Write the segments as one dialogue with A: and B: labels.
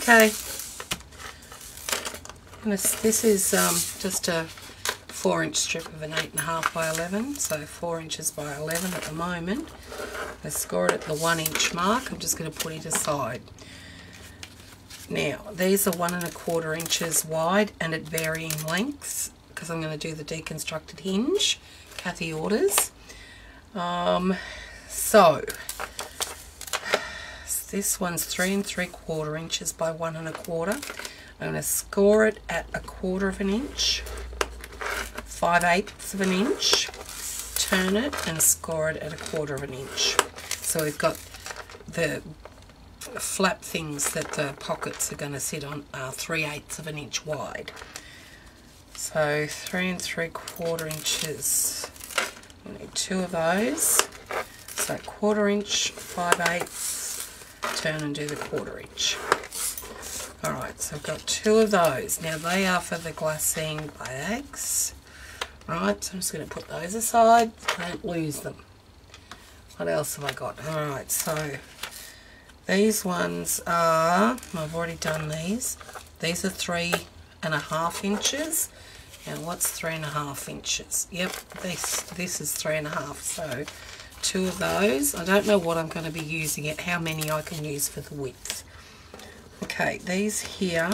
A: Okay. This is just a 4-inch strip of an 8.5 by 11, so 4 inches by 11 at the moment. I score it at the 1 inch mark. I'm just going to put it aside. Now, these are 1 1/4 inches wide and at varying lengths because I'm going to do the deconstructed hinge. Kathy orders. So this one's 3 3/4 inches by 1 1/4. I'm going to score it at 1/4 inch, 5/8 of an inch, turn it and score it at 1/4 inch. So we've got the flap things that the pockets are going to sit on are 3/8 of an inch wide. So 3 3/4 inches. I need 2 of those. So 1/4 inch, 5/8, turn and do the 1/4 inch. Alright, so I've got 2 of those. Now they are for the glassine bags. Right, so I'm just going to put those aside. Don't lose them. What else have I got? Alright, so these ones are, I've already done these. These are 3.5 inches. And what's 3.5 inches? Yep, this is 3.5. So 2 of those. I don't know what I'm going to be using it, how many I can use for the width. Okay, these here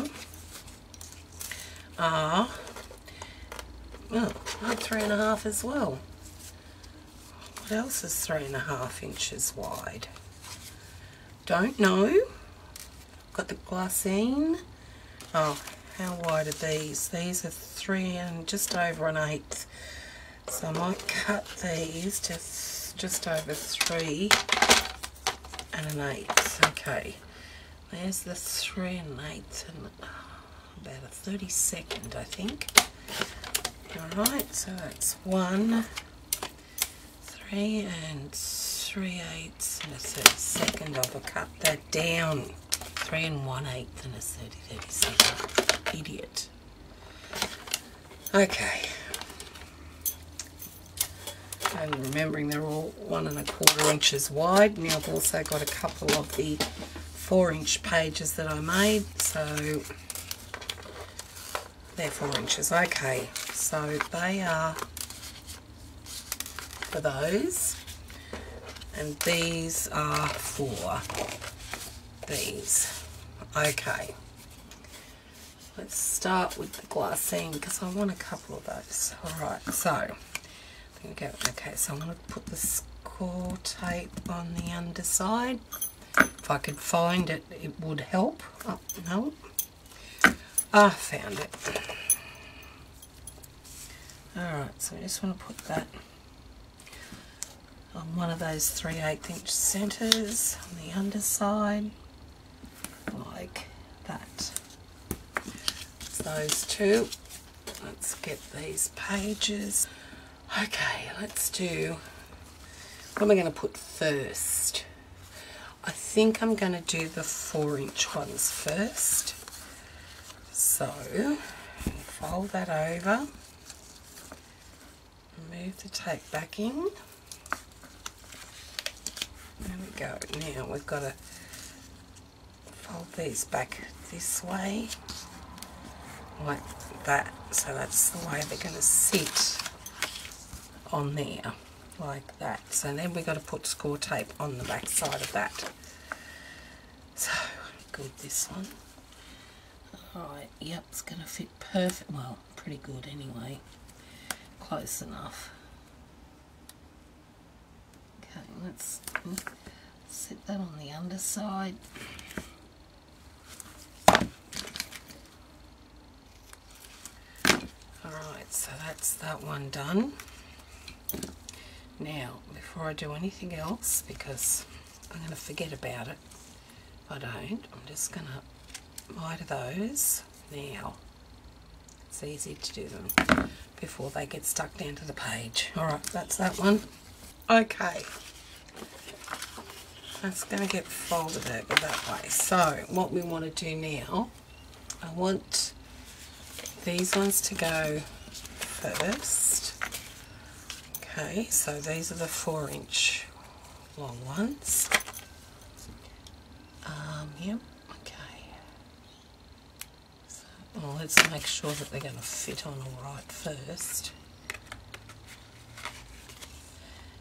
A: are, oh, 3.5 as well. What else is 3.5 inches wide? Don't know. Got the glassine. Oh, how wide are these? These are 3 and just over 1/8. So I might cut these to just over 3 and 1/8. Okay, there's the 3 1/8 and about a 32nd, I think. Alright, so that's 1, 3 and 3/8 and a 32nd. I've cut that down. 3 1/8 and a 32nd. Idiot. Okay. And remembering they're all 1 1/4 inches wide. Now I've also got a couple of the 4-inch pages that I made, so they're 4 inches. Okay, so they are for those, and these are for these. Okay, let's start with the glassine because I want a couple of those. Alright, so okay, so I'm going to put the score tape on the underside. If I could find it, it would help. Oh, no. I found it. Alright, so I just want to put that on one of those 3/8 inch centres on the underside, like that. It's those two. Let's get these pages. Okay, let's do, what am I going to put first? I think I'm going to do the 4-inch ones first. So, fold that over, move the tape back in. There we go. Now we've got to fold these back this way, like that. So that's the way they're going to sit on there, like that. So then we've got to put score tape on the back side of that. So good, this one. Alright, yep, it's going to fit perfect. Well, pretty good anyway. Close enough. Okay, let's sit that on the underside. Alright, so that's that one done. Now, before I do anything else, because I'm going to forget about it, if I don't, I'm just going to miter those now. It's easy to do them before they get stuck down to the page. Alright, that's that one. Okay. That's going to get folded over that way. So, what we want to do now, I want these ones to go first. Okay, so these are the 4-inch long ones. Yep, okay. Well, let's make sure that they're going to fit on all right first.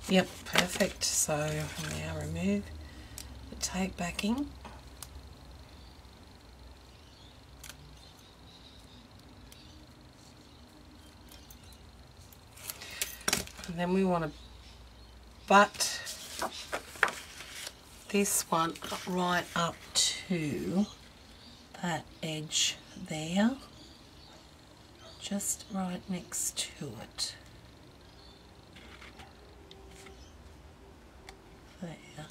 A: Yep, perfect. So now remove the tape backing. And then we want to butt this one right up to that edge there, just right next to it. There.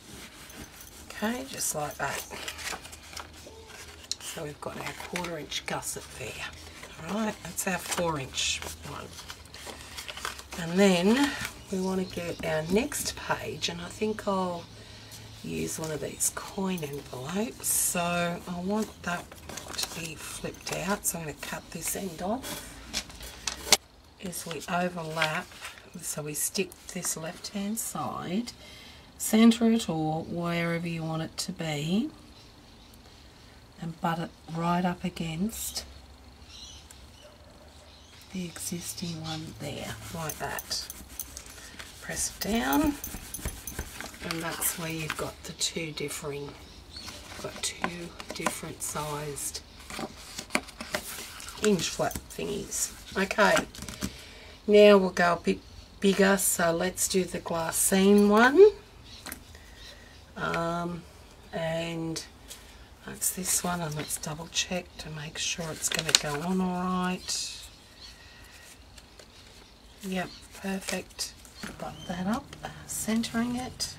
A: Okay, just like that. So we've got our 1/4 inch gusset there. Alright, that's our 4-inch one. And then we want to get our next page, and I think I'll use one of these coin envelopes. So I want that to be flipped out, so I'm going to cut this end off. As we overlap, so we stick this left hand side, centre it or wherever you want it to be, and butt it right up against the existing one there, like that. Press it down, and that's where you've got the two different sized inch flap thingies. Okay, now we'll go a bit bigger, so let's do the glassine one. And that's this one, and let's double check to make sure it's going to go on all right. Yep, perfect. Butt that up, centering it,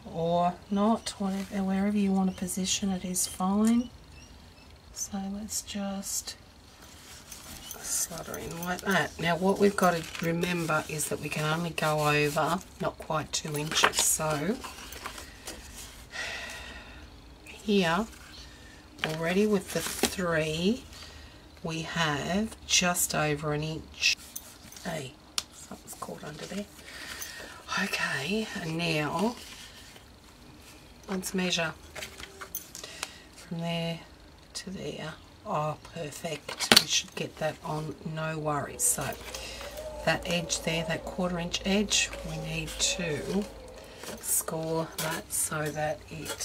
A: or not, whatever, wherever you want to position it is fine. So let's just slaughter in like that. Now what we've got to remember is that we can only go over not quite 2 inches. So here already with the 3 we have just over 1 inch. Hey, something's caught under there. Okay, and now let's measure from there to there. Oh, perfect. We should get that on, no worries. So that edge there, that 1/4 inch edge, we need to score that so that it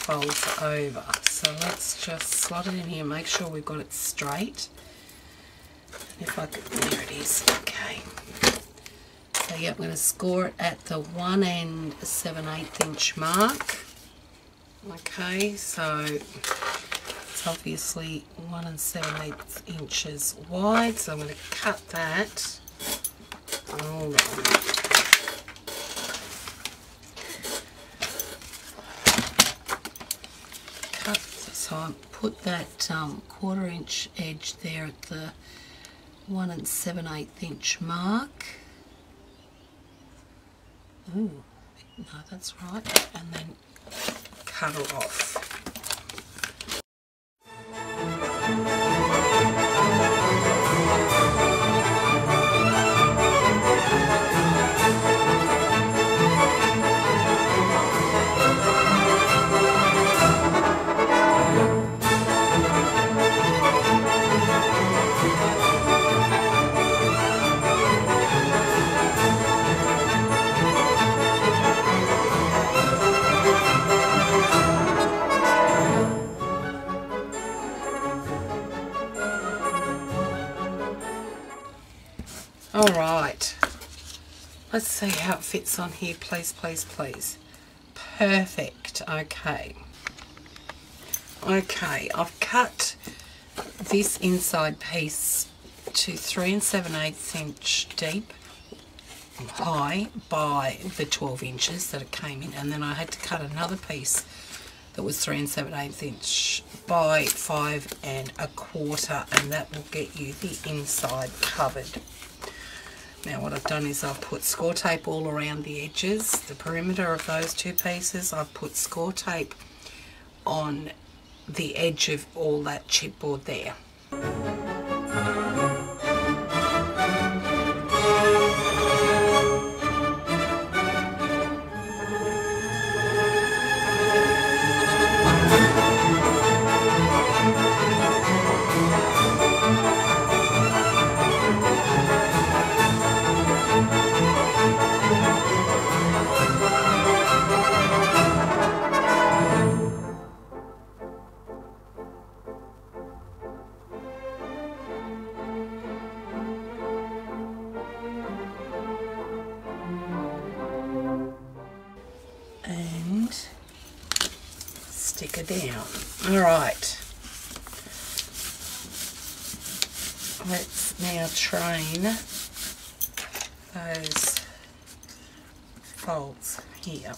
A: folds over. So let's just slot it in here, make sure we've got it straight. If I could, there it is. Okay. So yeah, I'm going to score it at the 1 7/8 inch mark. Okay, so it's obviously 1 7/8 inches wide, so I'm going to cut that. Hold on. Cut, so I put that 1/4 inch edge there at the 1 7/8 inch mark. Ooh, no, that's right. And then cut it off. Alright, let's see how it fits on here, please, please, please. Perfect, okay. Okay, I've cut this inside piece to 3 7/8 inch deep, high, by the 12 inches that it came in, and then I had to cut another piece that was 3 7/8 inch by 5 1/4, and that will get you the inside covered. Now what I've done is I've put score tape all around the edges, the perimeter of those two pieces. I've put score tape on the edge of all that chipboard there. stick her down. Alright. Let's now train those folds here.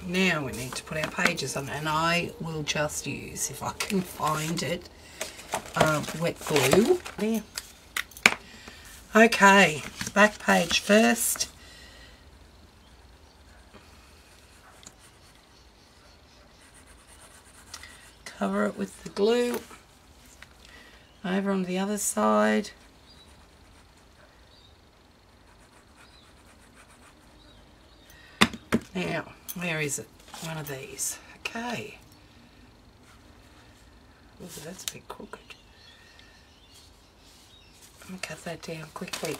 A: Now we need to put our pages on, and I will just use, if I can find it, wet glue. There. Okay, back page first. Cover it with the glue. Over on the other side. Now, where is it? One of these. Okay. Ooh, that's a bit crooked. Let me cut that down quickly.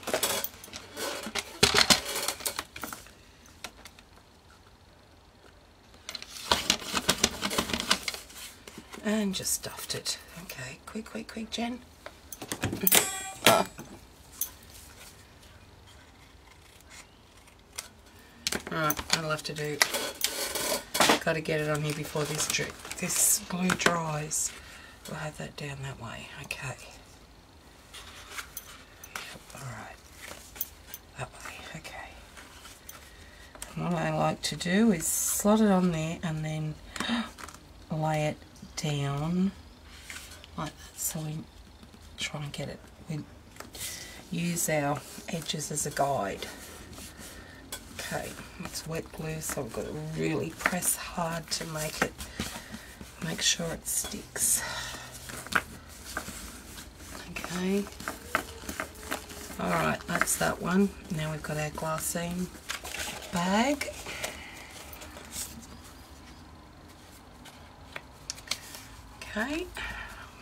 A: And just stuffed it. Okay, quick, Jen. Alright, that'll have to do. Got to get it on here before this glue dries. We'll have that down that way. Okay. Yep, alright. That way. Okay. And what I like to do is slot it on there and then lay it down like that, so we try and get it. We use our edges as a guide. Okay, it's wet glue, so we've got to really press hard to make sure it sticks. Okay. Alright, that's that one. Now we've got our glassine bag. Okay,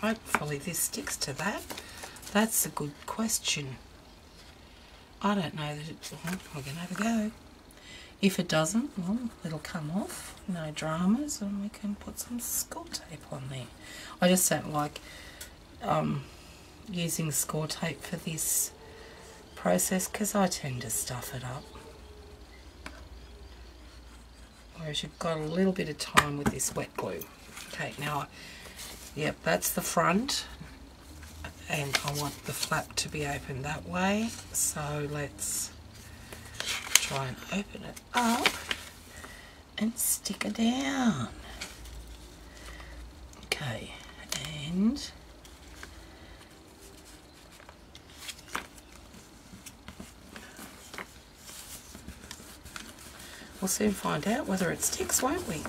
A: hopefully this sticks to that. That's a good question. I don't know that it's... we're going to have a go. If it doesn't, well, it'll come off. No dramas, and we can put some score tape on there. I just don't like using score tape for this process because I tend to stuff it up. Whereas you've got a little bit of time with this wet glue. Okay, now, yep, that's the front. And I want the flap to be open that way. So let's try and open it up and stick it down. Okay, and we'll soon find out whether it sticks, won't we?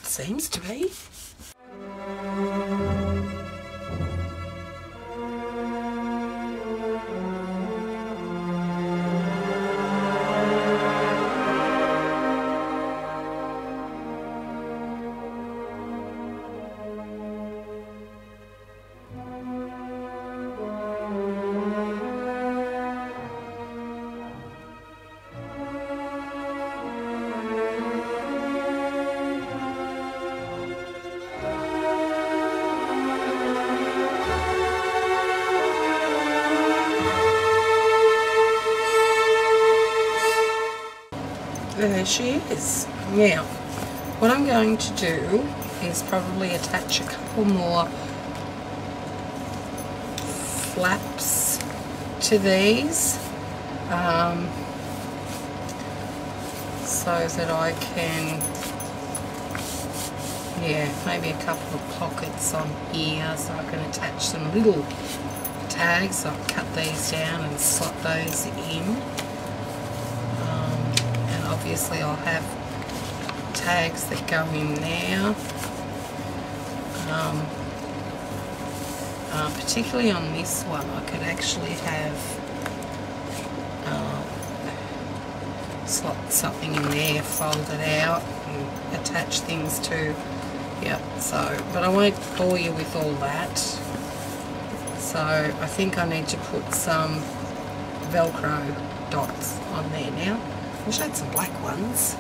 A: Seems to be. there she is. Now, what I'm going to do is probably attach a couple more flaps to these so that I can, maybe a couple of pockets on here so I can attach some little tags. I'll cut these down and slot those in, and obviously I'll have tags that go in there, particularly on this one. I could actually have slot something in there, fold it out and attach things to. But I won't bore you with all that. So I think I need to put some Velcro dots on there now. I wish I had some black ones.